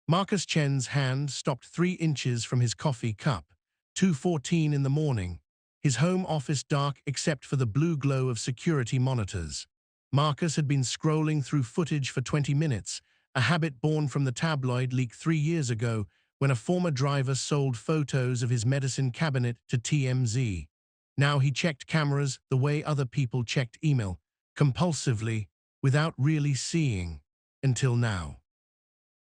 Marcus Chen's hand stopped 3 inches from his coffee cup. 2:14 in the morning. His home office dark except for the blue glow of security monitors. Marcus had been scrolling through footage for 20 minutes, a habit born from the tabloid leak 3 years ago when a former driver sold photos of his medicine cabinet to TMZ. Now he checked cameras the way other people checked email, compulsively, without really seeing, until now.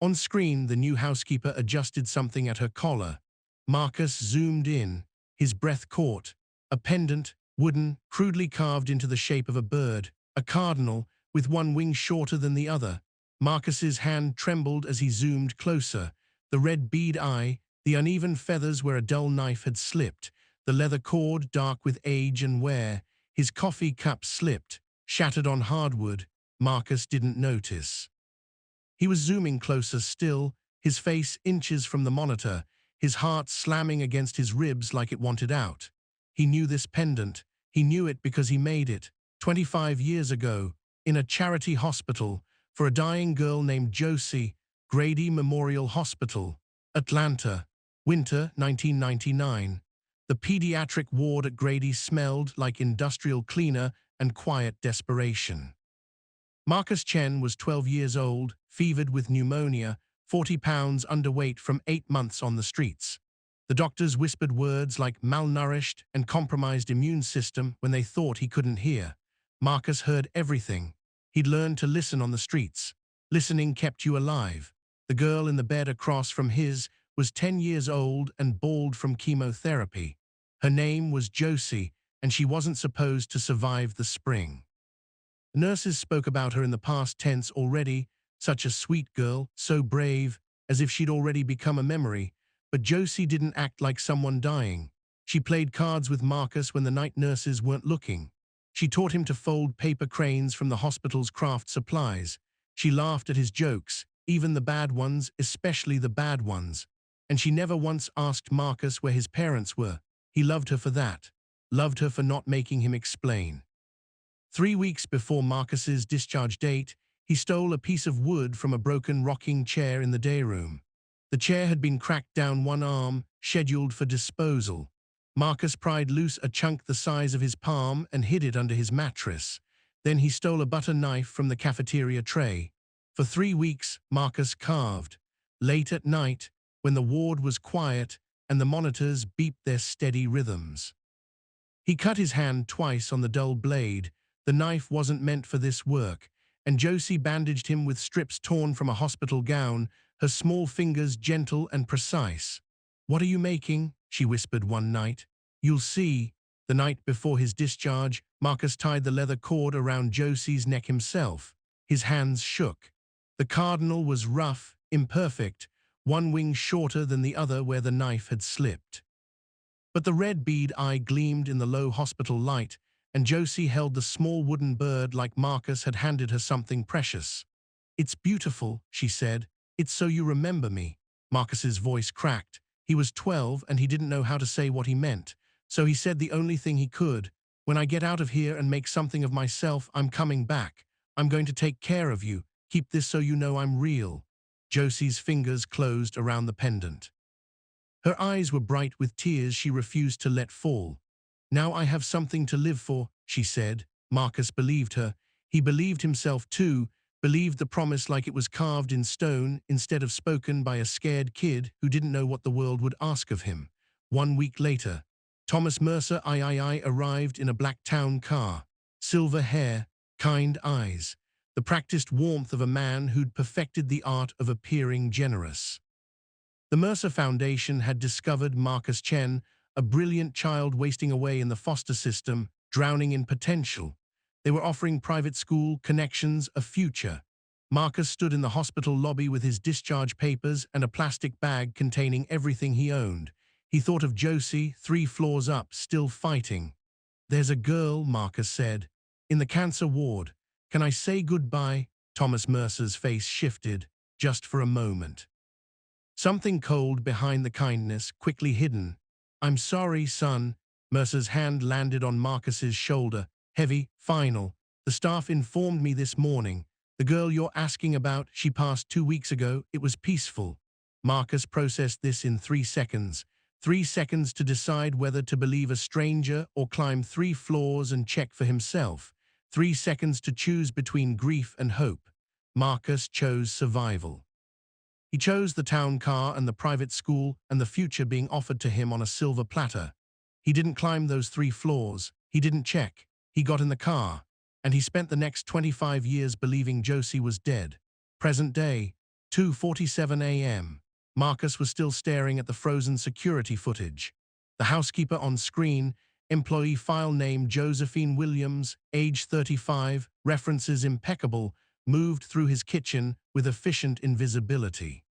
On screen, the new housekeeper adjusted something at her collar. Marcus zoomed in, his breath caught. A pendant, wooden, crudely carved into the shape of a bird, a cardinal, with one wing shorter than the other. Marcus's hand trembled as he zoomed closer. The red bead eye, the uneven feathers where a dull knife had slipped, the leather cord dark with age and wear. His coffee cup slipped, shattered on hardwood. Marcus didn't notice. He was zooming closer still, his face inches from the monitor, his heart slamming against his ribs like it wanted out. He knew this pendant. He knew it because he made it, 25 years ago, in a charity hospital, for a dying girl named Josie, Grady Memorial Hospital, Atlanta, winter 1999. The pediatric ward at Grady smelled like industrial cleaner and quiet desperation. Marcus Chen was 12 years old, fevered with pneumonia, 40 pounds underweight from 8 months on the streets. The doctors whispered words like malnourished and compromised immune system when they thought he couldn't hear. Marcus heard everything. He'd learned to listen on the streets. Listening kept you alive. The girl in the bed across from his was 10 years old and bald from chemotherapy. Her name was Josie, and she wasn't supposed to survive the spring. Nurses spoke about her in the past tense already, such a sweet girl, so brave, as if she'd already become a memory. But Josie didn't act like someone dying. She played cards with Marcus when the night nurses weren't looking. She taught him to fold paper cranes from the hospital's craft supplies. She laughed at his jokes, even the bad ones, especially the bad ones. And she never once asked Marcus where his parents were. He loved her for that. Loved her for not making him explain. 3 weeks before Marcus's discharge date, he stole a piece of wood from a broken rocking chair in the day room. The chair had been cracked down one arm, scheduled for disposal. Marcus pried loose a chunk the size of his palm and hid it under his mattress. Then he stole a butter knife from the cafeteria tray. For 3 weeks, Marcus carved. Late at night, when the ward was quiet and the monitors beeped their steady rhythms. He cut his hand twice on the dull blade. The knife wasn't meant for this work, and Josie bandaged him with strips torn from a hospital gown, her small fingers gentle and precise. "What are you making?" she whispered one night. "You'll see." The night before his discharge, Marcus tied the leather cord around Josie's neck himself. His hands shook. The cardinal was rough, imperfect, one wing shorter than the other where the knife had slipped. But the red bead eye gleamed in the low hospital light, and Josie held the small wooden bird like Marcus had handed her something precious. "It's beautiful," she said. "It's so you remember me." Marcus's voice cracked. He was 12 and he didn't know how to say what he meant. So he said the only thing he could. "When I get out of here and make something of myself, I'm coming back. I'm going to take care of you. Keep this so you know I'm real." Josie's fingers closed around the pendant. Her eyes were bright with tears she refused to let fall. "Now I have something to live for," she said. Marcus believed her. He believed himself too, believed the promise like it was carved in stone instead of spoken by a scared kid who didn't know what the world would ask of him. 1 week later, Thomas Mercer III arrived in a black town car. Silver hair, kind eyes, the practiced warmth of a man who'd perfected the art of appearing generous. The Mercer Foundation had discovered Marcus Chen, a brilliant child wasting away in the foster system, drowning in potential. They were offering private school, connections, a future. Marcus stood in the hospital lobby with his discharge papers and a plastic bag containing everything he owned. He thought of Josie, 3 floors up, still fighting. "There's a girl," Marcus said, "in the cancer ward. Can I say goodbye?" Thomas Mercer's face shifted, just for a moment. Something cold behind the kindness, quickly hidden. "I'm sorry, son." Mercer's hand landed on Marcus's shoulder, heavy, final. "The staff informed me this morning. The girl you're asking about, she passed 2 weeks ago. It was peaceful. Marcus processed this in 3 seconds. 3 seconds to decide whether to believe a stranger or climb 3 floors and check for himself. 3 seconds to choose between grief and hope. Marcus chose survival. He chose the town car and the private school and the future being offered to him on a silver platter. He didn't climb those 3 floors. He didn't check. He got in the car. And he spent the next 25 years believing Josie was dead. Present day, 2:47 a.m. Marcus was still staring at the frozen security footage. The housekeeper on screen, employee file name Josephine Williams, age 35, references impeccable, moved through his kitchen with efficient invisibility.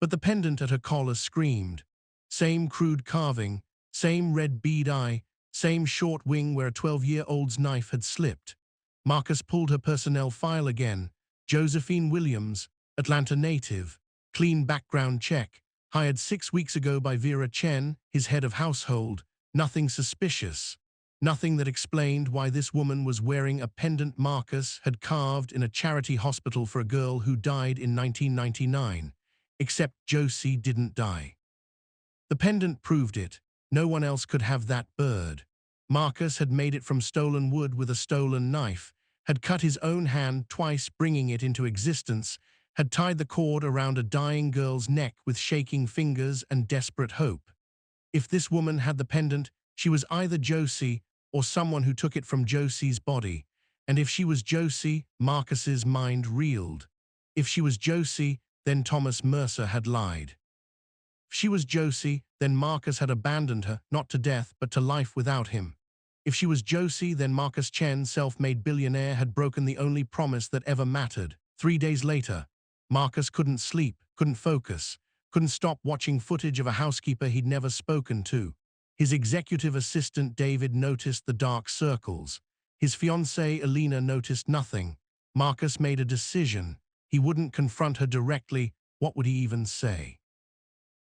But the pendant at her collar screamed. Same crude carving, same red bead eye, same short wing where a 12-year-old's knife had slipped. Marcus pulled her personnel file again. Josephine Williams, Atlanta native, clean background check, hired 6 weeks ago by Vera Chen, his head of household. Nothing suspicious. Nothing that explained why this woman was wearing a pendant Marcus had carved in a charity hospital for a girl who died in 1999. Except Josie didn't die. The pendant proved it. No one else could have that bird. Marcus had made it from stolen wood with a stolen knife, had cut his own hand twice bringing it into existence, had tied the cord around a dying girl's neck with shaking fingers and desperate hope. If this woman had the pendant, she was either Josie or someone who took it from Josie's body. And if she was Josie, Marcus's mind reeled. If she was Josie, then Thomas Mercer had lied. If she was Josie, then Marcus had abandoned her, not to death, but to life without him. If she was Josie, then Marcus Chen, self-made billionaire, had broken the only promise that ever mattered. 3 days later, Marcus couldn't sleep, couldn't focus, couldn't stop watching footage of a housekeeper he'd never spoken to. His executive assistant David noticed the dark circles. His fiancée Alina noticed nothing. Marcus made a decision. He wouldn't confront her directly. What would he even say?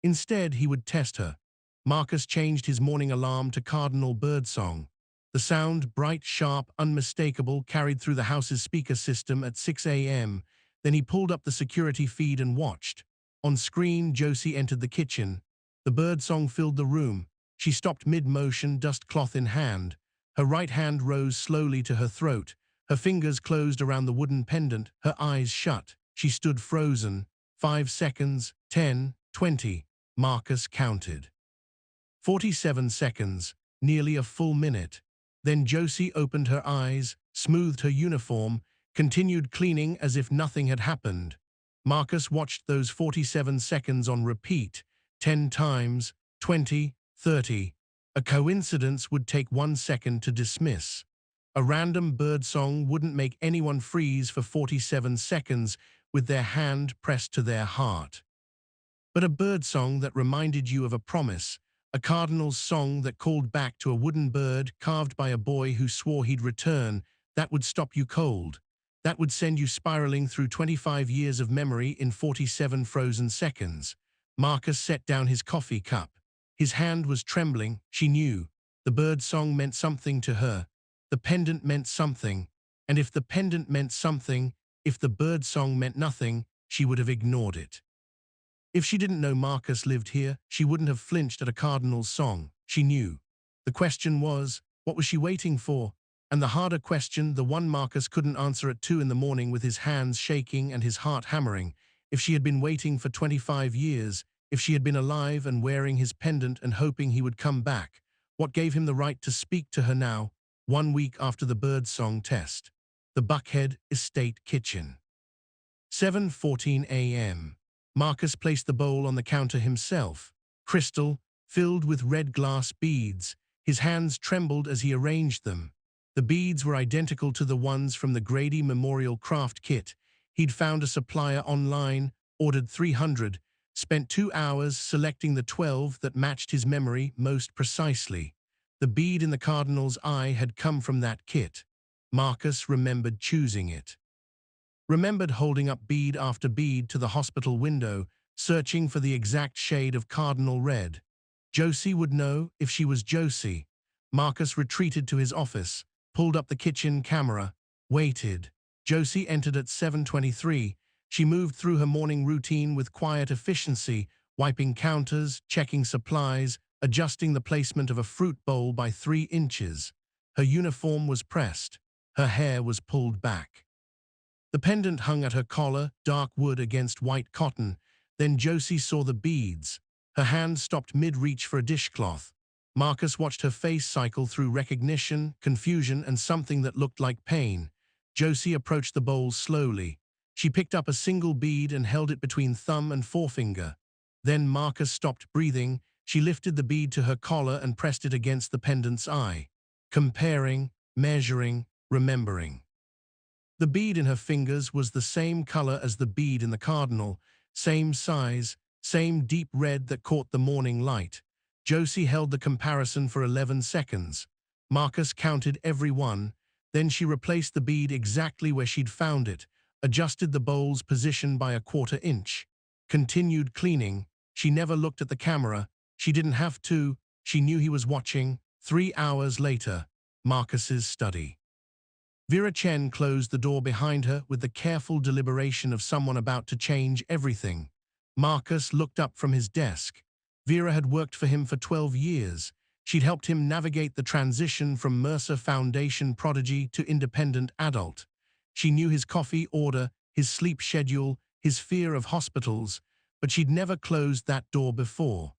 Instead, he would test her. Marcus changed his morning alarm to cardinal birdsong. The sound, bright, sharp, unmistakable, carried through the house's speaker system at 6 a.m. Then he pulled up the security feed and watched. On screen, Josie entered the kitchen. The birdsong filled the room. She stopped mid-motion, dust cloth in hand. Her right hand rose slowly to her throat. Her fingers closed around the wooden pendant, her eyes shut. She stood frozen. 5 seconds, 10, 20. Marcus counted. 47 seconds, nearly a full minute. Then Josie opened her eyes, smoothed her uniform, continued cleaning as if nothing had happened. Marcus watched those 47 seconds on repeat, 10 times, 20, 30. A coincidence would take 1 second to dismiss. A random birdsong wouldn't make anyone freeze for 47 seconds with their hand pressed to their heart. But a birdsong that reminded you of a promise, a cardinal's song that called back to a wooden bird carved by a boy who swore he'd return, that would stop you cold. That would send you spiraling through 25 years of memory in 47 frozen seconds. Marcus set down his coffee cup. His hand was trembling. She knew. The birdsong meant something to her. The pendant meant something. And if the pendant meant something, if the birdsong meant nothing, she would have ignored it. If she didn't know Marcus lived here, she wouldn't have flinched at a cardinal's song. She knew. The question was, what was she waiting for? And the harder question, the one Marcus couldn't answer at 2 in the morning with his hands shaking and his heart hammering. If she had been waiting for 25 years, if she had been alive and wearing his pendant and hoping he would come back, what gave him the right to speak to her now, 1 week after the birdsong test? The Buckhead Estate Kitchen. 7:14 a.m. Marcus placed the bowl on the counter himself. Crystal, filled with red glass beads. His hands trembled as he arranged them. The beads were identical to the ones from the Grady Memorial Craft Kit. He'd found a supplier online, ordered 300, spent 2 hours selecting the 12 that matched his memory most precisely. The bead in the cardinal's eye had come from that kit. Marcus remembered choosing it. Remembered holding up bead after bead to the hospital window, searching for the exact shade of cardinal red. Josie would know if she was Josie. Marcus retreated to his office, pulled up the kitchen camera, waited. Josie entered at 7:23. She moved through her morning routine with quiet efficiency, wiping counters, checking supplies, adjusting the placement of a fruit bowl by 3 inches. Her uniform was pressed. Her hair was pulled back. The pendant hung at her collar, dark wood against white cotton. Then Josie saw the beads. Her hand stopped mid-reach for a dishcloth. Marcus watched her face cycle through recognition, confusion, and something that looked like pain. Josie approached the bowl slowly. She picked up a single bead and held it between thumb and forefinger. Then Marcus stopped breathing. She lifted the bead to her collar and pressed it against the pendant's eye. Comparing, measuring, remembering. The bead in her fingers was the same color as the bead in the cardinal, same size, same deep red that caught the morning light. Josie held the comparison for 11 seconds. Marcus counted every one. Then she replaced the bead exactly where she'd found it, adjusted the bowl's position by a 1/4 inch. Continued cleaning. She never looked at the camera. She didn't have to. She knew he was watching. 3 hours later, Marcus's study. Vera Chen closed the door behind her with the careful deliberation of someone about to change everything. Marcus looked up from his desk. Vera had worked for him for 12 years. She'd helped him navigate the transition from Mercer Foundation prodigy to independent adult. She knew his coffee order, his sleep schedule, his fear of hospitals, but she'd never closed that door before.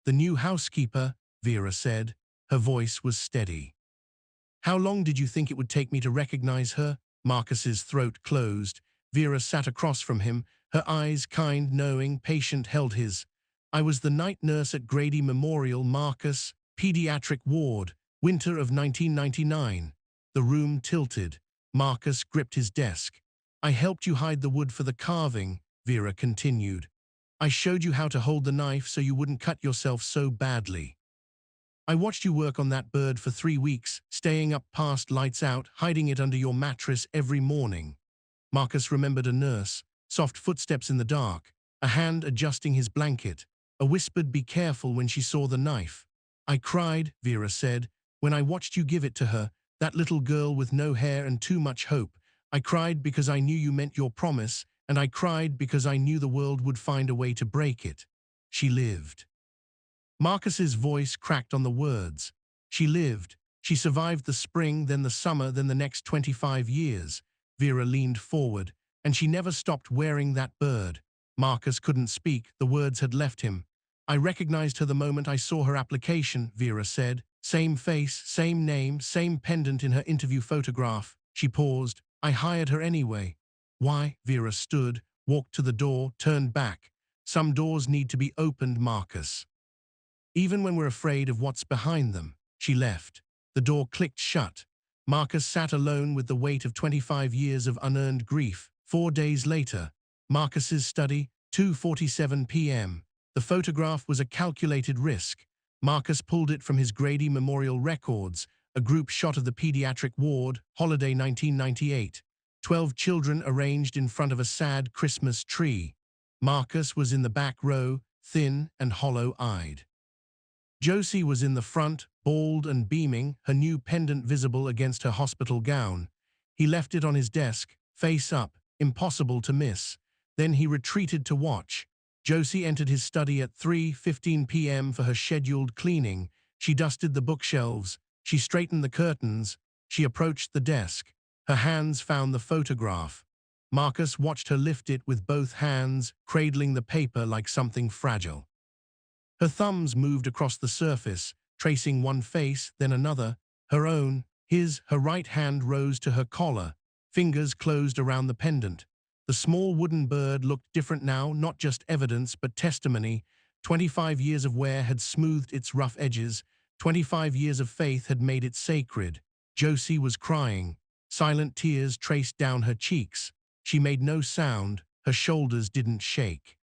"The new housekeeper," Vera said. Her voice was steady. "How long did you think it would take me to recognize her?" Marcus's throat closed. Vera sat across from him, her eyes kind, knowing, patient, held his. "I was the night nurse at Grady Memorial, Marcus, pediatric ward, winter of 1999. The room tilted. Marcus gripped his desk. "I helped you hide the wood for the carving," Vera continued. "I showed you how to hold the knife so you wouldn't cut yourself so badly. I watched you work on that bird for 3 weeks, staying up past lights out, hiding it under your mattress every morning." Marcus remembered a nurse, soft footsteps in the dark, a hand adjusting his blanket, a whispered "be careful" when she saw the knife. "I cried," Vera said, "when I watched you give it to her, that little girl with no hair and too much hope. I cried because I knew you meant your promise, and I cried because I knew the world would find a way to break it. She lived." Marcus's voice cracked on the words. "She lived. She survived the spring, then the summer, then the next 25 years. Vera leaned forward. "And she never stopped wearing that bird." Marcus couldn't speak. The words had left him. "I recognized her the moment I saw her application," Vera said. "Same face, same name, same pendant in her interview photograph." She paused. "I hired her anyway." "Why?" Vera stood, walked to the door, turned back. "Some doors need to be opened, Marcus. Even when we're afraid of what's behind them." She left. The door clicked shut. Marcus sat alone with the weight of 25 years of unearned grief. 4 days later, Marcus's study, 2:47 p.m. The photograph was a calculated risk. Marcus pulled it from his Grady Memorial records, a group shot of the pediatric ward, holiday 1998. 12 children arranged in front of a sad Christmas tree. Marcus was in the back row, thin and hollow-eyed. Josie was in the front, bald and beaming, her new pendant visible against her hospital gown. He left it on his desk, face up, impossible to miss. Then he retreated to watch. Josie entered his study at 3:15 p.m. for her scheduled cleaning. She dusted the bookshelves. She straightened the curtains. She approached the desk. Her hands found the photograph. Marcus watched her lift it with both hands, cradling the paper like something fragile. Her thumbs moved across the surface, tracing one face, then another, her own, his. Her right hand rose to her collar, fingers closed around the pendant. The small wooden bird looked different now, not just evidence, but testimony. 25 years of wear had smoothed its rough edges. 25 years of faith had made it sacred. Josie was crying. Silent tears traced down her cheeks. She made no sound. Her shoulders didn't shake.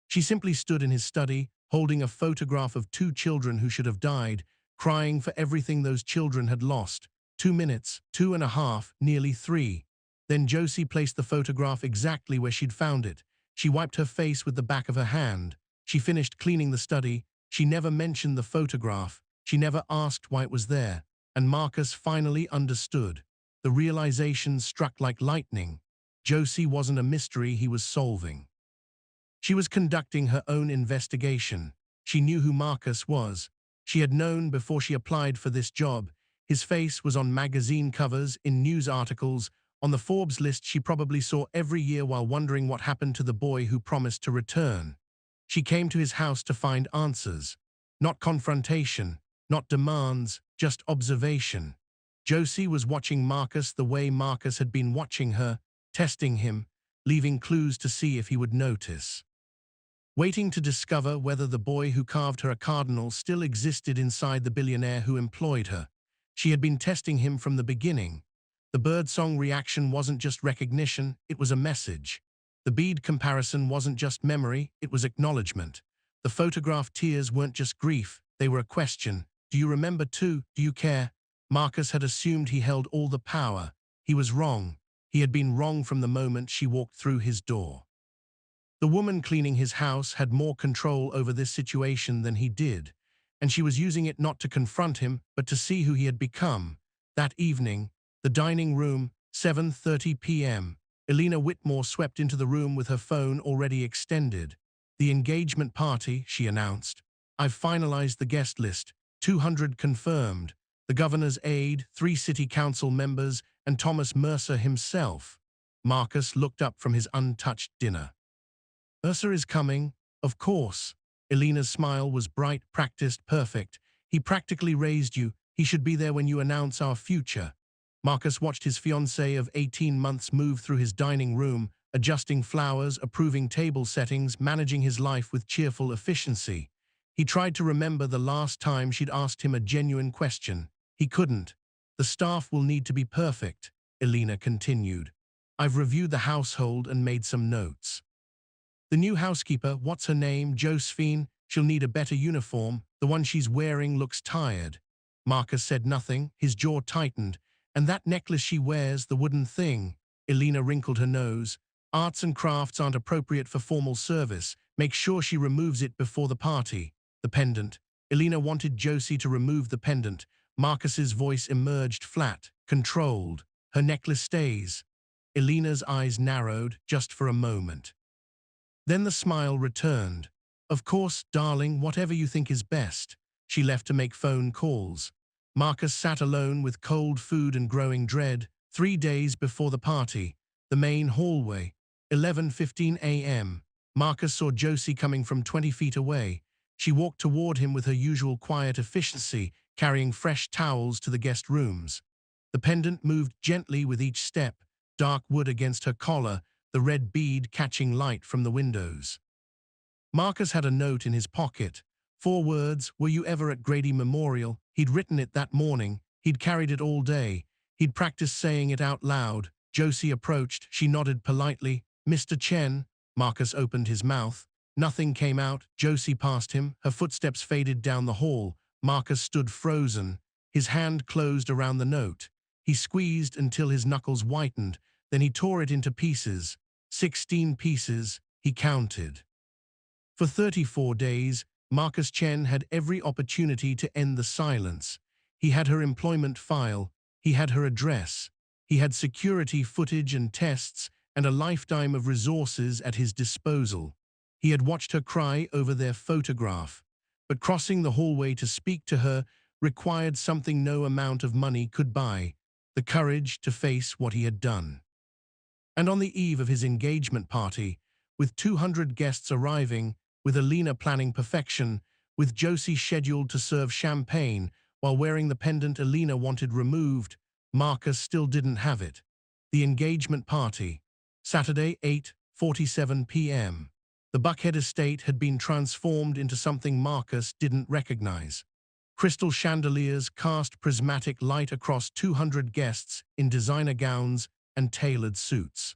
She simply stood in his study, holding a photograph of 2 children who should have died, crying for everything those children had lost. 2 minutes, 2.5, nearly 3. Then Josie placed the photograph exactly where she'd found it. She wiped her face with the back of her hand. She finished cleaning the study. She never mentioned the photograph. She never asked why it was there. And Marcus finally understood. The realization struck like lightning. Josie wasn't a mystery he was solving. She was conducting her own investigation. She knew who Marcus was. She had known before she applied for this job. His face was on magazine covers, in news articles, on the Forbes list she probably saw every year while wondering what happened to the boy who promised to return. She came to his house to find answers. Not confrontation, not demands, just observation. Josie was watching Marcus the way Marcus had been watching her, testing him, leaving clues to see if he would notice. Waiting to discover whether the boy who carved her a cardinal still existed inside the billionaire who employed her. She had been testing him from the beginning. The birdsong reaction wasn't just recognition, it was a message. The bead comparison wasn't just memory, it was acknowledgement. The photograph tears weren't just grief, they were a question. Do you remember too? Do you care? Marcus had assumed he held all the power. He was wrong. He had been wrong from the moment she walked through his door. The woman cleaning his house had more control over this situation than he did, and she was using it not to confront him, but to see who he had become. That evening, the dining room, 7:30 p.m. Elena Whitmore swept into the room with her phone already extended. The engagement party, she announced. I've finalized the guest list, 200 confirmed. The governor's aide, 3 city council members, and Thomas Mercer himself. Marcus looked up from his untouched dinner. Mercer is coming, of course. Elena's smile was bright, practiced, perfect. He practically raised you. He should be there when you announce our future. Marcus watched his fiancée of 18 months move through his dining room, adjusting flowers, approving table settings, managing his life with cheerful efficiency. He tried to remember the last time she'd asked him a genuine question. He couldn't. The staff will need to be perfect, Elena continued. I've reviewed the household and made some notes. The new housekeeper, what's her name, Josephine, she'll need a better uniform. The one she's wearing looks tired. Marcus said nothing, his jaw tightened. And that necklace she wears, the wooden thing. Elena wrinkled her nose. Arts and crafts aren't appropriate for formal service. Make sure she removes it before the party. The pendant. Elena wanted Josie to remove the pendant. Marcus's voice emerged flat, controlled. Her necklace stays. Elena's eyes narrowed, just for a moment. Then the smile returned. Of course, darling, whatever you think is best. She left to make phone calls. Marcus sat alone with cold food and growing dread. 3 days before the party. The main hallway. 11:15 a.m. Marcus saw Josie coming from 20 feet away. She walked toward him with her usual quiet efficiency, carrying fresh towels to the guest rooms. The pendant moved gently with each step, dark wood against her collar, the red bead catching light from the windows. Marcus had a note in his pocket. 4 words, were you ever at Grady Memorial? He'd written it that morning. He'd carried it all day. He'd practiced saying it out loud. Josie approached. She nodded politely. Mr. Chen. Marcus opened his mouth. Nothing came out. Josie passed him. Her footsteps faded down the hall. Marcus stood frozen. His hand closed around the note. He squeezed until his knuckles whitened. Then he tore it into pieces. 16 pieces, he counted. For 34 days, Marcus Chen had every opportunity to end the silence. He had her employment file. He had her address. He had security footage and tests and a lifetime of resources at his disposal. He had watched her cry over their photograph. But crossing the hallway to speak to her required something no amount of money could buy, the courage to face what he had done. And on the eve of his engagement party, with 200 guests arriving, with Elena planning perfection, with Josie scheduled to serve champagne while wearing the pendant Elena wanted removed, Marcus still didn't have it. The engagement party. Saturday, 8:47 p.m. The Buckhead estate had been transformed into something Marcus didn't recognize. Crystal chandeliers cast prismatic light across 200 guests in designer gowns and tailored suits.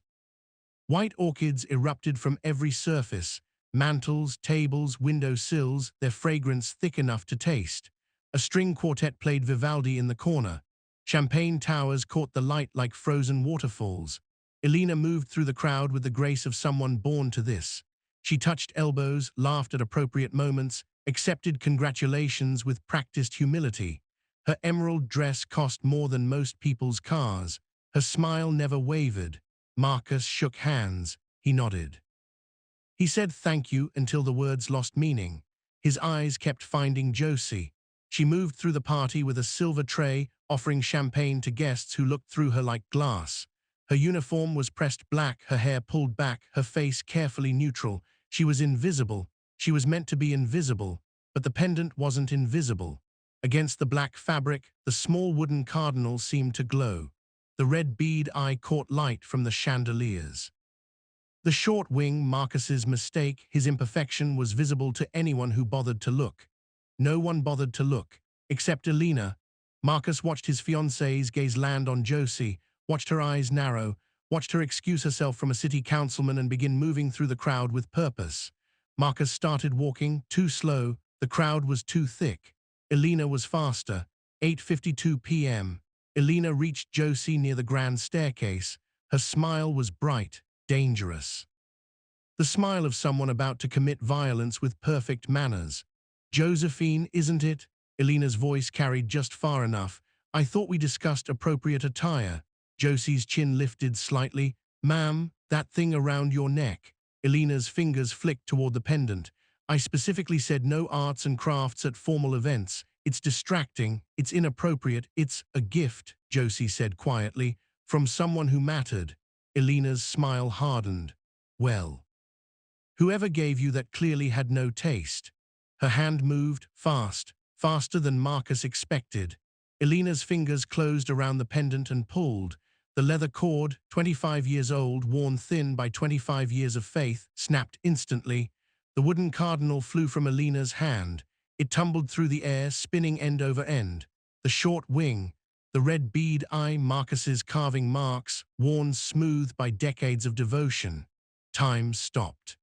White orchids erupted from every surface, mantels, tables, window sills, their fragrance thick enough to taste. A string quartet played Vivaldi in the corner. Champagne towers caught the light like frozen waterfalls. Elena moved through the crowd with the grace of someone born to this. She touched elbows, laughed at appropriate moments, accepted congratulations with practiced humility. Her emerald dress cost more than most people's cars. Her smile never wavered. Marcus shook hands. He nodded. He said thank you until the words lost meaning. His eyes kept finding Josie. She moved through the party with a silver tray, offering champagne to guests who looked through her like glass. Her uniform was pressed black, her hair pulled back, her face carefully neutral. She was invisible. She was meant to be invisible, but the pendant wasn't invisible. Against the black fabric, the small wooden cardinal seemed to glow. The red bead eye caught light from the chandeliers. The short wing, Marcus's mistake, his imperfection, was visible to anyone who bothered to look. No one bothered to look, except Elena. Marcus watched his fiancée's gaze land on Josie, watched her eyes narrow, watched her excuse herself from a city councilman and begin moving through the crowd with purpose. Marcus started walking, too slow, the crowd was too thick. Elena was faster. 8:52 p.m. Elena reached Josie near the grand staircase. Her smile was bright, dangerous. The smile of someone about to commit violence with perfect manners. Josephine, isn't it? Elena's voice carried just far enough. I thought we discussed appropriate attire. Josie's chin lifted slightly. Ma'am, that thing around your neck. Elena's fingers flicked toward the pendant. I specifically said no arts and crafts at formal events. It's distracting, it's inappropriate, it's a gift, Josie said quietly, from someone who mattered. Elena's smile hardened. Well, whoever gave you that clearly had no taste. Her hand moved, fast, faster than Marcus expected. Elena's fingers closed around the pendant and pulled. The leather cord, 25 years old, worn thin by 25 years of faith, snapped instantly. The wooden cardinal flew from Elena's hand. It tumbled through the air, spinning end over end. The short wing, the red bead eye, Marcus's carving marks, worn smooth by decades of devotion. Time stopped.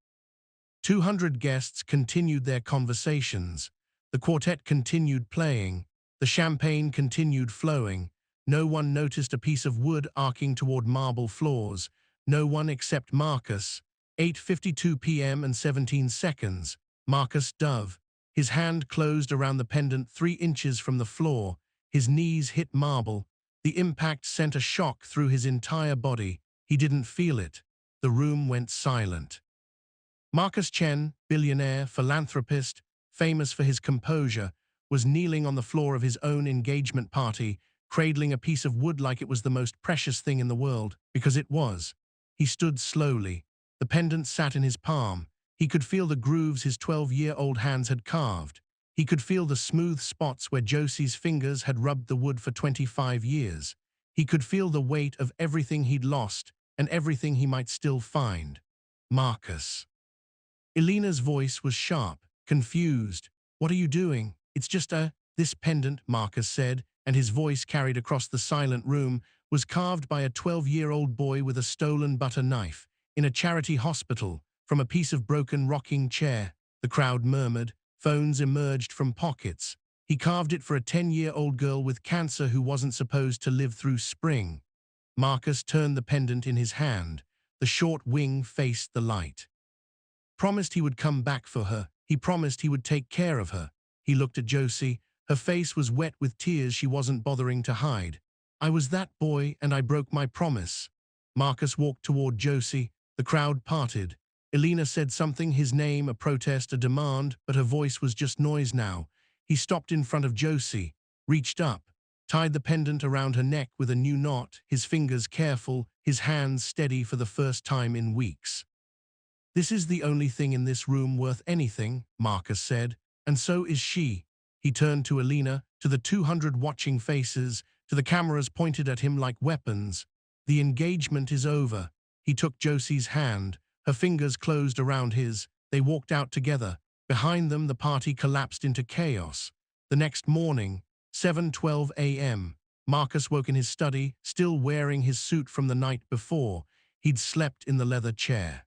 200 guests continued their conversations. The quartet continued playing. The champagne continued flowing. No one noticed a piece of wood arcing toward marble floors. No one except Marcus. 8:52 p.m. and 17 seconds. Marcus Dove. His hand closed around the pendant 3 inches from the floor. His knees hit marble. The impact sent a shock through his entire body. He didn't feel it. The room went silent. Marcus Chen, billionaire, philanthropist, famous for his composure, was kneeling on the floor of his own engagement party, cradling a piece of wood like it was the most precious thing in the world, because it was. He stood slowly. The pendant sat in his palm. He could feel the grooves his 12-year-old hands had carved. He could feel the smooth spots where Josie's fingers had rubbed the wood for 25 years. He could feel the weight of everything he'd lost and everything he might still find. Marcus. Elena's voice was sharp, confused. What are you doing? It's just this pendant, Marcus said, and his voice carried across the silent room, was carved by a 12-year-old boy with a stolen butter knife, in a charity hospital, from a piece of broken rocking chair. The crowd murmured. Phones emerged from pockets. He carved it for a 10-year-old girl with cancer who wasn't supposed to live through spring. Marcus turned the pendant in his hand. The short wing faced the light. Promised he would come back for her. He promised he would take care of her. He looked at Josie. Her face was wet with tears she wasn't bothering to hide. I was that boy and I broke my promise. Marcus walked toward Josie. The crowd parted. Elena said something, his name, a protest, a demand, but her voice was just noise now. He stopped in front of Josie, reached up, tied the pendant around her neck with a new knot, his fingers careful, his hands steady for the first time in weeks. This is the only thing in this room worth anything, Marcus said, and so is she. He turned to Elena, to the 200 watching faces, to the cameras pointed at him like weapons. The engagement is over. He took Josie's hand. Her fingers closed around his. They walked out together. Behind them, the party collapsed into chaos. The next morning, 7:12 a.m., Marcus woke in his study, still wearing his suit from the night before. He'd slept in the leather chair.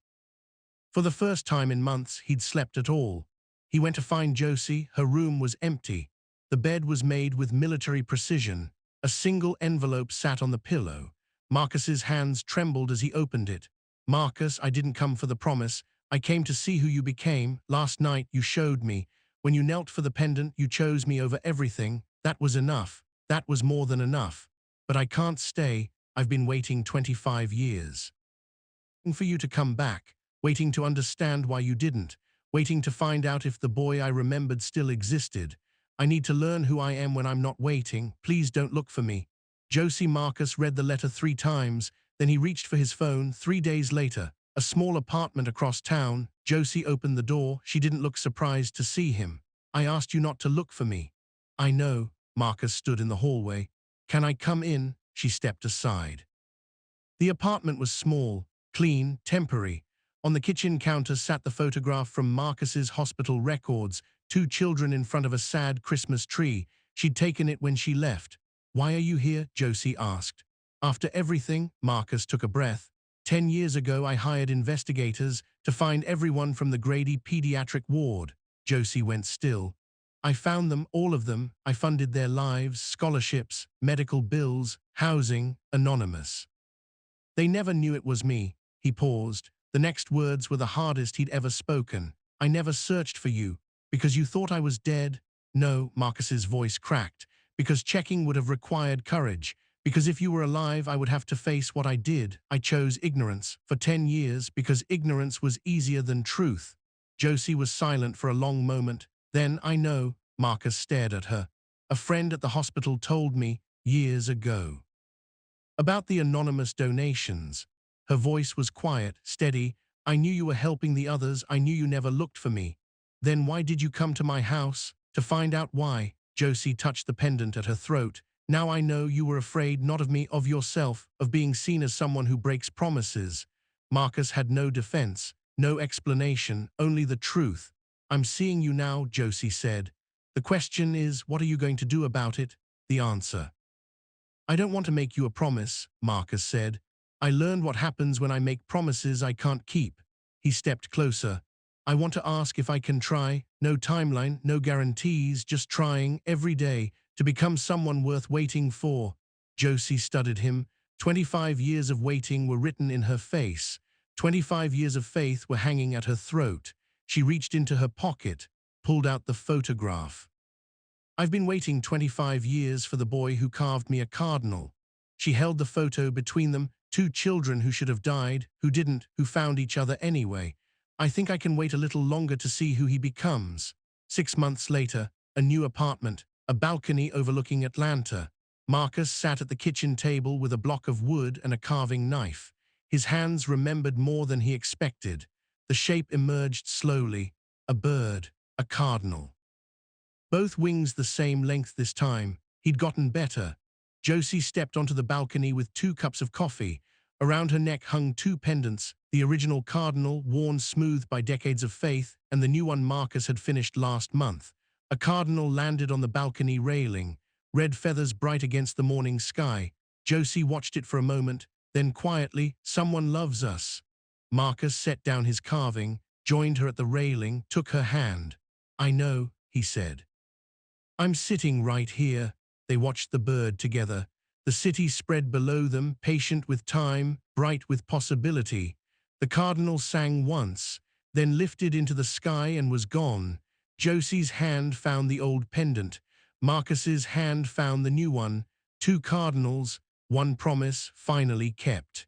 For the first time in months, he'd slept at all. He went to find Josie. Her room was empty. The bed was made with military precision. A single envelope sat on the pillow. Marcus's hands trembled as he opened it. Marcus, I didn't come for the promise. I came to see who you became. Last night, you showed me. When you knelt for the pendant, you chose me over everything. That was enough. That was more than enough. But I can't stay. I've been waiting 25 years. Waiting for you to come back, waiting to understand why you didn't, waiting to find out if the boy I remembered still existed. I need to learn who I am when I'm not waiting. Please don't look for me. Josie Marcus read the letter 3 times, then he reached for his phone. 3 days later, a small apartment across town. Josie opened the door. She didn't look surprised to see him. I asked you not to look for me. I know. Marcus stood in the hallway. Can I come in? She stepped aside. The apartment was small, clean, temporary. On the kitchen counter sat the photograph from Marcus's hospital records, 2 children in front of a sad Christmas tree. She'd taken it when she left. Why are you here? Josie asked. After everything, Marcus took a breath. 10 years ago I hired investigators to find everyone from the Grady pediatric ward. Josie went still. I found them, all of them. I funded their lives, scholarships, medical bills, housing, anonymous. They never knew it was me. He paused. The next words were the hardest he'd ever spoken. I never searched for you. Because you thought I was dead? No, Marcus's voice cracked. Because checking would have required courage. Because if you were alive, I would have to face what I did. I chose ignorance for 10 years because ignorance was easier than truth. Josie was silent for a long moment. Then, I know, Marcus stared at her. A friend at the hospital told me years ago. About the anonymous donations. Her voice was quiet, steady. I knew you were helping the others. I knew you never looked for me. Then why did you come to my house? To find out why. Josie touched the pendant at her throat. Now I know you were afraid not of me, of yourself, of being seen as someone who breaks promises. Marcus had no defense, no explanation, only the truth. I'm seeing you now, Josie said. The question is, what are you going to do about it? The answer. I don't want to make you a promise, Marcus said. I learned what happens when I make promises I can't keep. He stepped closer. I want to ask if I can try. No timeline, no guarantees, just trying every day to become someone worth waiting for. Josie studied him. 25 years of waiting were written in her face. 25 years of faith were hanging at her throat. She reached into her pocket, pulled out the photograph. I've been waiting 25 years for the boy who carved me a cardinal. She held the photo between them, 2 children who should have died, who didn't, who found each other anyway. I think I can wait a little longer to see who he becomes. 6 months later, a new apartment, a balcony overlooking Atlanta. Marcus sat at the kitchen table with a block of wood and a carving knife. His hands remembered more than he expected. The shape emerged slowly. A bird, a cardinal. Both wings the same length this time. He'd gotten better. Josie stepped onto the balcony with 2 cups of coffee. Around her neck hung 2 pendants, the original cardinal, worn smooth by decades of faith, and the new one Marcus had finished last month. A cardinal landed on the balcony railing, red feathers bright against the morning sky. Josie watched it for a moment, then quietly, someone loves us. Marcus set down his carving, joined her at the railing, took her hand. I know, he said. I'm sitting right here. They watched the bird together. The city spread below them, patient with time, bright with possibility. The cardinal sang once, then lifted into the sky and was gone. Josie's hand found the old pendant. Marcus's hand found the new one. 2 cardinals, 1 promise finally kept.